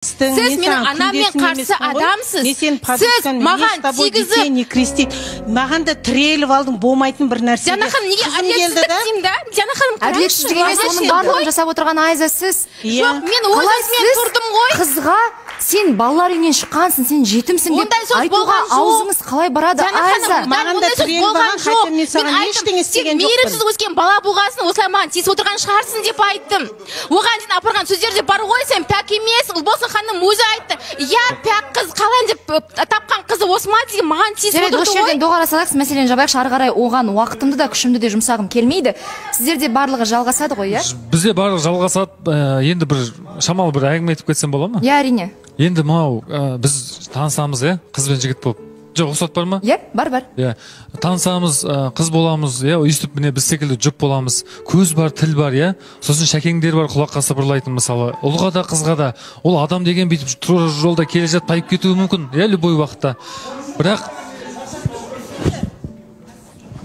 Сіз менің анаммен қарсы адамсыз. Сіз маған тигізіп маған да тіреліп алдың болмайтын бір нәрсе. Жана ханым, неге әділетсіздік деймін да? Жана ханым, әділетсіздік емес, оның барлығын жасап отырған Айза сіз. Жоқ, мен өз өзімен тұрдым ғой. Қызға сен балалар үйінен шыққансың, сен жетімсің деп айтуға аузыңыз қалай барады, Айза? Маған да тіреліп алған, қайтып мен саған ештеңе істеген жоқпын. Мейірімсіз өскен бала болғасын, осылай маған тиісіп отырған шығарсың деп айттым. Оған дейін апарған сөздер де бар ғой, сен пәк емес, Ұлболсын ханым өзі айтты. Я пәк қыз қалай деп тапқан қызы осы ма деген маған тиісіп отырды ғой. Осы жерден доғара салайық, мәселені жабайықшы, ары қарай оған уақытымды да күшімді де жұмсағым келмейді. Сіздерде барлығы жалғасады ғой, иә? Бізде барлығы жалғасады. Енді бір шамалы бір әңгіме айтып кетсем бола ма? Иә, әрине. Енді мынау біз танысамыз, иә, қыз бен жігіт болып. Жоқ, ұқсат бар ма? Иә, бар. Иә, танысамыз, қыз боламыз, иә, өйстіп міне біз секілді жұп боламыз. Көз бар, тіл бар, иә. Сосын шәкеңдер бар, құлаққа сыбырлайтын мысалы. Ұлға да, қызға да. Ол адам деген бүйтіп тура жолда келе жатып тайып кетуі мүмкін, иә, любой уақытта.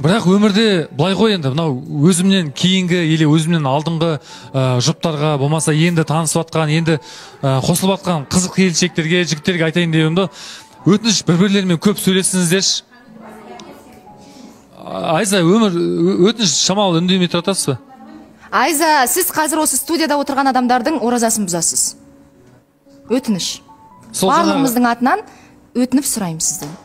Бірақ өмірде былай ғой енді, мынау өзімнен кейінгі или өзімнен алдыңғы жұптарға, болмаса енді танысып атқан, енді қосылып атқан қызық келіншектерге, жігіттерге айтайын деймін да, өтініш бір-бірлерімен көп сөйлесіңіздерші. Айза, өтініш шамалы үндемей тұратасыз ба? Айза, сіз қазір осы студияда отырған адамдардың оразасын бұзасыз. Өтініш. Барлығымыздың атынан өтініп сұраймын сізден.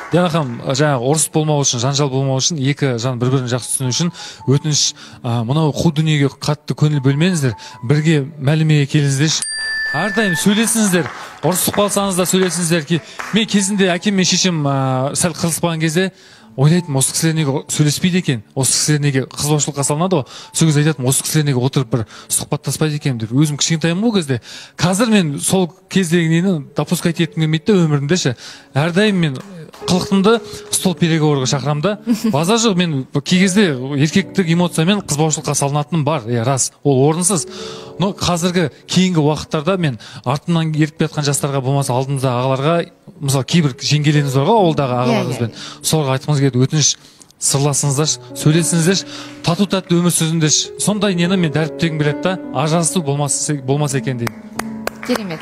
Диана ханым, жаңағы ұрыс болмау үшін, жанжал болмау үшін, екі жан бір-бірін жақсы түсіну үшін өтініш, мынау қу дүниеге қатты көңіл бөлмеңіздер, бірге мәлімеге келіңіздерші. Әрдайым сөйлесіңіздер, ұрысып қалсаңыз да сөйлесіңіздер ки, мен кезінде әкем мен шешем сәл қырылыспаған кезде ойлайтын, осы кісілер неге сөйлеспейді екен, осы кісілер неге қызбаушылыққа салынады ғой, сол кезде айтатын, осы кісілер неге отырып бір сұхбаттаспайды екен деп. Өзім кішкентаймын ғой кезде. Қазір мен сол кездегі нені допускать еткім келмейді де өмірімде ше. Әрдайым мен қылықтымды стол переговорға шақырамын да. Базар жоқ, мен кей кезде еркектік эмоциямен қызбаушылыққа салынатыным бар, рас, ол орынсыз. Но қазіргі кейінгі уақыттарда мен артымнан еріп жатқан жастарға, болмаса алдымызда ағаларға, мысалы кейбір жеңгелеріңіз бар ғой, ауылдағы ағаларыңызбен, соларға айтқымыз келеді, өтініш сырласыңыздаршы, сөйлесіңіздерші, тату-тәтті өмір сүріңіздерші. Сондай нені мен дәріптегім келеді да, ажырасу болмаса екен деймін. Керемет.